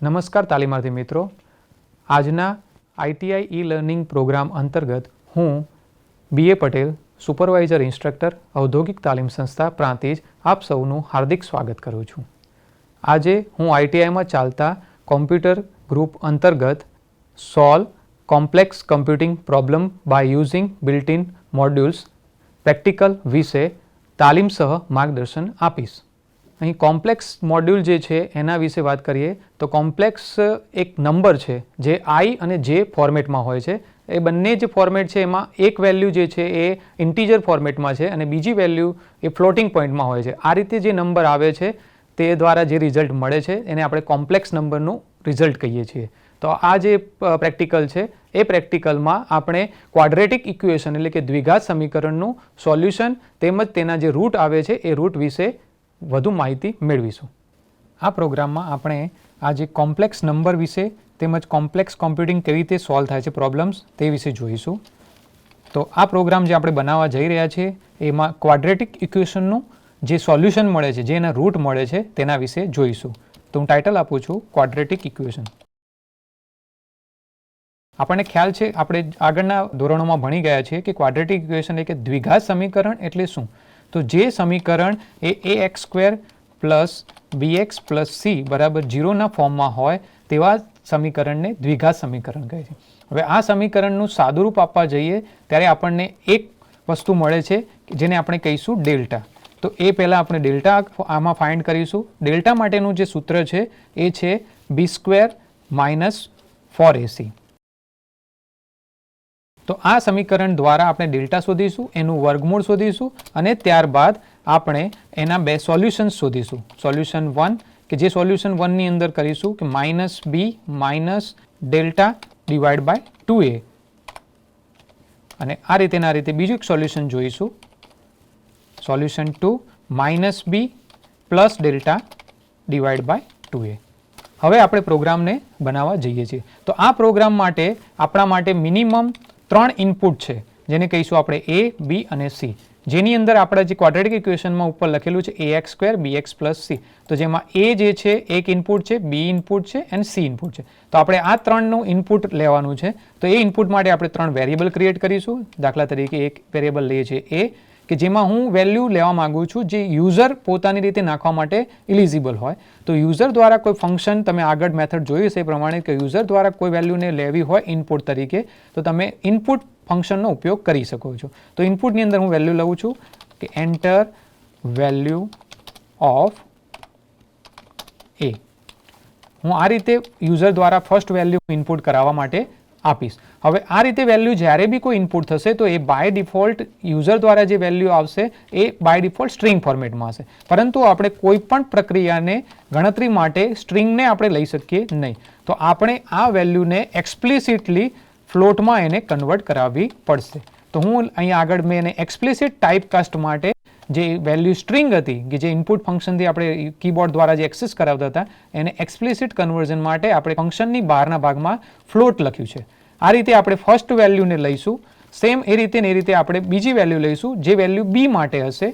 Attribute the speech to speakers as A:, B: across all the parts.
A: નમસ્કાર તાલીમાર્થી મિત્રો, આજના આઈટીઆઈ ઈ લર્નિંગ પ્રોગ્રામ અંતર્ગત હું બીએ પટેલ, સુપરવાઇઝર ઇન્સ્ટ્રક્ટર, ઔદ્યોગિક તાલીમ સંસ્થા પ્રાંતિજ આપ સૌનું હાર્દિક સ્વાગત કરું છું. આજે હું આઈટીઆઈમાં ચાલતા કોમ્પ્યુટર ગ્રુપ અંતર્ગત solve complex computing problem by using built in modules practical વિશે તાલીમ સહ માર્ગદર્શન આપીશ. અહીં કોમ્પ્લેક્સ મોડ્યુલ જે છે એના વિશે વાત કરીએ તો કોમ્પ્લેક્સ એક નંબર છે જે આઈ અને જે ફોર્મેટમાં હોય છે. એ બંને જે ફોર્મેટ છે એમાં એક વેલ્યુ જે છે એ ઇન્ટીજર ફોર્મેટમાં છે અને બીજી વેલ્યુ એ ફ્લોટિંગ પોઈન્ટમાં હોય છે. આ રીતે જે નંબર આવે છે તે દ્વારા જે રિઝલ્ટ મળે છે એને આપણે કોમ્પ્લેક્સ નંબરનું રિઝલ્ટ કહીએ છીએ. તો આ જે પ્રેક્ટિકલ છે એ પ્રેક્ટિકલમાં આપણે ક્વાડ્રેટિક ઇક્વેશન એટલે કે દ્વિઘાત સમીકરણનું સોલ્યુશન તેમજ તેના જે રૂટ આવે છે એ રૂટ વિશે વધુ માહિતી મેળવીશું. આ પ્રોગ્રામમાં આપણે આ જે કોમ્પ્લેક્સ નંબર વિશે તેમજ કોમ્પ્લેક્સ કોમ્પ્યુટિંગ કેવી રીતે સોલ્વ થાય છે પ્રોબ્લેમ્સ તે વિશે જોઈશું. તો આ પ્રોગ્રામ જે આપણે બનાવવા જઈ રહ્યા છીએ એમાં ક્વાડ્રેટિક ઇક્વેશનનું જે સોલ્યુશન મળે છે, જે એના રૂટ મળે છે તેના વિશે જોઈશું. તો હું ટાઇટલ આપું છું ક્વાડ્રેટિક ઇક્વેશન. આપણને ખ્યાલ છે, આપણે આગળના ધોરણોમાં ભણી ગયા છીએ કે ક્વાડ્રેટિક ઇક્વેશન એટલે કે દ્વિઘાત સમીકરણ એટલે શું. તો જે સમીકરણ એ ax square plus bx plus c બરાબર 0ના ફોર્મમાં હોય તેવા સમીકરણને દ્વિઘાત સમીકરણ કહે છે. હવે આ સમીકરણનું સાદુરૂપ આપવા જઈએ ત્યારે આપણને એક વસ્તુ મળે છે જેને આપણે કહીશું ડેલ્ટા. તો એ પહેલાં આપણે ડેલ્ટા આમાં ફાઇન્ડ કરીશું. ડેલ્ટા માટેનું જે સૂત્ર છે એ છે b સ્ક્વેર માઇનસ 4ac. તો આ સમીકરણ દ્વારા આપણે ડેલ્ટા શોધીશું, એનું વર્ગમૂળ શોધીશું અને ત્યારબાદ આપણે એના બે સોલ્યુશન્સ શોધીશું. સોલ્યુશન 1 કે જે સોલ્યુશન 1ની અંદર કરીશું કે minus b minus delta divide by 2a અને આ રીતે બીજું એક સોલ્યુશન જોઈશું. Solution 2 minus b plus delta divide by 2a. હવે આપણે પ્રોગ્રામને બનાવવા જઈએ છીએ. તો આ પ્રોગ્રામ માટે આપણા માટે મિનિમમ 3 ઇનપુટ છે જેને કહીશું આપણે a, b અને c, જેની અંદર આપણા જે ક્વાડ્રેટિક ઇક્વેશનમાં ઉપર લખેલું છે ax square bx plus c. તો જેમાં a જે છે એક ઇનપુટ છે, b ઇનપુટ છે અને c ઇનપુટ છે. તો આપણે આ ત્રણનું ઇનપુટ લેવાનું છે. તો એ ઇનપુટ માટે આપણે 3 વેરિયેબલ ક્રિએટ કરીશું. દાખલા તરીકે એક વેરિયેબલ લઈએ છીએ a કે જેમાં હું વેલ્યુ લેવા માગું છું જે યુઝર પોતાની રીતે નાખવા માટે ઇલિજિબલ હોય. તો યુઝર દ્વારા કોઈ ફંક્શન, તમે આગળ મેથડ જોયું છે એ પ્રમાણે કે યુઝર દ્વારા કોઈ વેલ્યુને લેવી હોય ઇનપુટ તરીકે તો તમે ઇનપુટ ફંક્શનનો ઉપયોગ કરી શકો છો. તો ઇનપુટની અંદર હું વેલ્યુ લઉં છું કે એન્ટર વેલ્યુ ઓફ a. હું આ રીતે યુઝર દ્વારા ફર્સ્ટ વેલ્યુ ઇનપુટ કરાવવા માટે આપીશ. હવે આ રીતે વેલ્યુ જ્યારે બી કોઈ ઇનપુટ થશે તો એ બાય ડિફોલ્ટ યુઝર દ્વારા જે વેલ્યુ આવશે એ બાય ડિફોલ્ટ સ્ટ્રિંગ ફોર્મેટમાં હશે. પરંતુ આપણે કોઈ પણ પ્રક્રિયાને ગણતરી માટે સ્ટ્રિંગને આપણે લઈ શકીએ નહીં. તો આપણે આ વેલ્યુને એક્સપ્લિસિટલી ફ્લોટમાં એને કન્વર્ટ કરાવવી પડશે. તો હું અહીં આગળ મેં એને એક્સપ્લિસિટ ટાઈપકાસ્ટ માટે જે વેલ્યુ સ્ટ્રિંગ હતી કે જે ઇનપુટ ફંક્શનથી આપણે કીબોર્ડ દ્વારા જે એક્સેસ કરાવતા હતા એને એક્સપ્લિસિટ કન્વર્ઝન માટે આપણે ફંક્શનની બહારના ભાગમાં ફ્લોટ લખ્યું છે. આ રીતે આપણે ફર્સ્ટ વેલ્યુને લઈશું. સેમ એ રીતે આપણે બીજી વેલ્યુ લઈશું જે વેલ્યુ બી માટે હશે.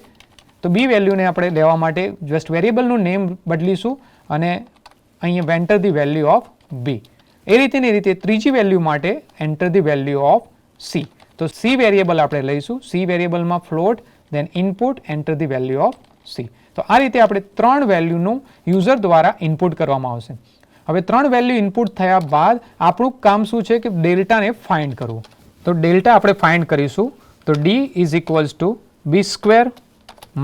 A: તો બી વેલ્યુને આપણે લેવા માટે જસ્ટ વેરિયેબલનું નેમ બદલીશું અને અહીંયા enter the value of B. એ રીતે ત્રીજી વેલ્યુ માટે enter the value of C. તો સી વેરિયેબલ આપણે લઈશું. સી વેરિયેબલમાં float, then input, enter the value of c. તો આ રીતે આપણે 3 વેલ્યુનું યુઝર દ્વારા ઇનપુટ કરવામાં આવશે. હવે 3 વેલ્યુ ઇનપુટ થયા બાદ આપણું કામ શું છે કે ડેલ્ટાને ફાઇન્ડ કરવું. તો ડેલ્ટા આપણે ફાઇન્ડ કરીશું. તો d is equals to b square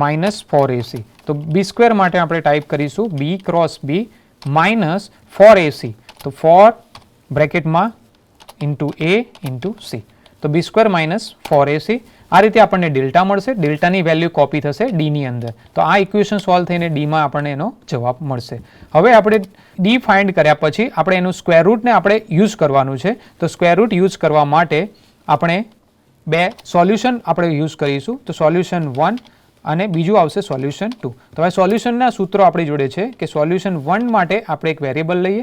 A: minus 4ac. તો b સ્ક્વેર માટે આપણે ટાઈપ કરીશું b cross b minus 4ac. તો 4 બ્રેકેટમાં ઇન્ટુ a ઇન્ટુ c. તો b સ્ક્વેર માઇનસ 4ac. આ રીતે આપણને ડેલ્ટા મળશે. ડેલ્ટાની વેલ્યુ કોપી થશે ડીની અંદર. તો આ ઇક્વેશન સોલ્વ થઈને ડીમાં આપણને એનો જવાબ મળશે. હવે આપણે ડી ફાઇન્ડ કર્યા પછી આપણે એનું સ્ક્વેર રૂટને આપણે યુઝ કરવાનું છે. તો સ્ક્વેર રૂટ યુઝ કરવા માટે આપણે બે સોલ્યુશન આપણે યુઝ કરીશું. તો સોલ્યુશન 1 અને બીજું આવશે સોલ્યુશન 2. તો હવે સોલ્યુશનના સૂત્રો આપણી જોડે છે કે સોલ્યુશન 1 માટે આપણે એક વેરિયેબલ લઈએ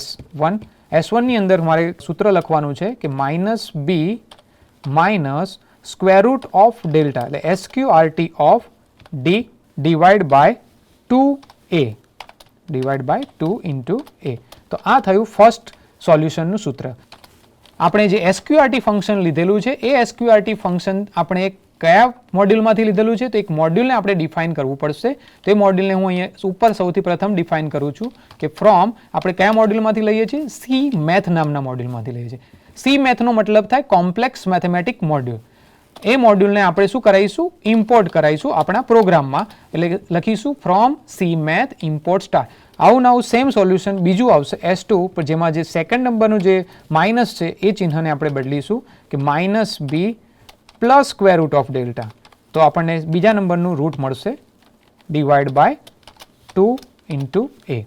A: s1. s1ની અંદર મારે સૂત્ર લખવાનું છે કે minus b minus square root of delta એટલે SQRT of D divide by 2a divide by 2 into a. તો આ થયું ફર્સ્ટ સોલ્યુશનનું સૂત્ર. આપણે જે SQRT ફંક્શન લીધેલું છે એ SQRT ફંક્શન આપણે કયા મોડ્યુલમાંથી લીધેલું છે, તો એક મોડ્યુલને આપણે ડિફાઇન કરવું પડશે. તો એ મોડ્યુલને હું અહીંયા ઉપર સૌથી પ્રથમ ડિફાઇન કરું છું કે ફ્રોમ આપણે કયા મોડ્યુલમાંથી લઈએ છીએ, સી મેથ નામના મોડ્યુલમાંથી લઈએ છીએ. સી મેથનો મતલબ થાય કોમ્પ્લેક્સ મેથેમેટિક મોડ્યુલ. એ મોડ્યુલને આપણે શું કરાવીશું, ઇમ્પોર્ટ કરાવીશું આપણા પ્રોગ્રામમાં. એટલે લખીશું from C math import star. આવું નવું સેમ સોલ્યુશન બીજું આવશે S2 પર, જેમાં જે સેકન્ડ નંબરનું જે માઇનસ છે એ ચિહ્નને આપણે બદલીશું કે -b plus square root of delta. તો આપણને બીજા નંબરનું રૂટ મળશે ડિવાઈડ બાય 2 ઇન્ટુ a.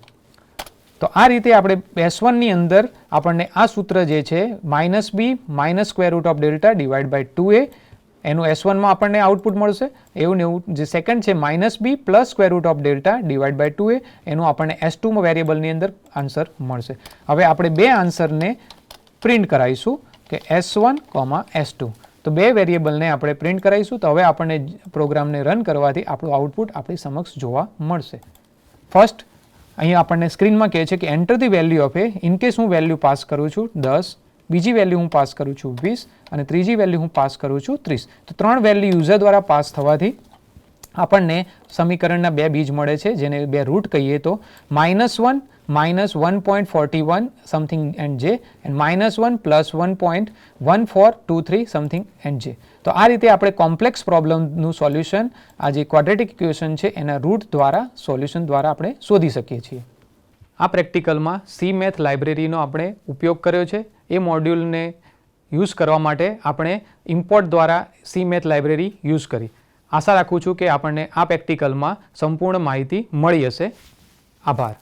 A: તો આ રીતે આપણે S1ની અંદર આપણને આ સૂત્ર જે છે -b minus square root of delta divide by 2a એનું S1માં આપણને આઉટપુટ મળશે. એવું ને એવું જે સેકન્ડ છે -b plus square root of delta divide by 2a એનું આપણને S2 વેરિયેબલની અંદર આન્સર મળશે. હવે આપણે બે આન્સરને પ્રિન્ટ કરાવીશું કે S1, S2. તો બે વેરિયેબલને આપણે પ્રિન્ટ કરાવીશું. તો હવે આપણને પ્રોગ્રામને રન કરવાથી આપણું આઉટપુટ આપણી સમક્ષ જોવા મળશે. ફર્સ્ટ અહીંયા આપણને સ્ક્રીનમાં કહે છે કે enter the value of A. In case હું વેલ્યુ પાસ કરું છું 10, બીજી વેલ્યુ હું પાસ કરું છું 20 અને ત્રીજી વેલ્યુ હું પાસ કરું છું 30. તો 3 વેલ્યુ યુઝર દ્વારા પાસ થવાથી આપણને સમીકરણના બે બીજ મળે છે, જેને બે રૂટ કહીએ તો -1 -1.41 સમથિંગ એન્ડ જે એન્ડ -1 પ્લસ 1.1423 સમથિંગ એન્ડ જે. તો આ રીતે આપણે કોમ્પ્લેક્સ પ્રોબ્લેમનું સોલ્યુશન, આ જે ક્વોડ્રેટિક ઇક્વેશન છે એના રૂટ દ્વારા સોલ્યુશન દ્વારા આપણે શોધી શકીએ છીએ. આ પ્રેક્ટિકલમાં સી મેથ લાઇબ્રેરીનો આપણે ઉપયોગ કર્યો છે. એ મોડ્યુલને યુઝ કરવા માટે આપણે ઇમ્પોર્ટ દ્વારા સી મેથ લાઇબ્રેરી યુઝ કરી. આશા રાખું છું કે આપણને આ પ્રેક્ટિકલમાં સંપૂર્ણ માહિતી મળી હશે. આભાર.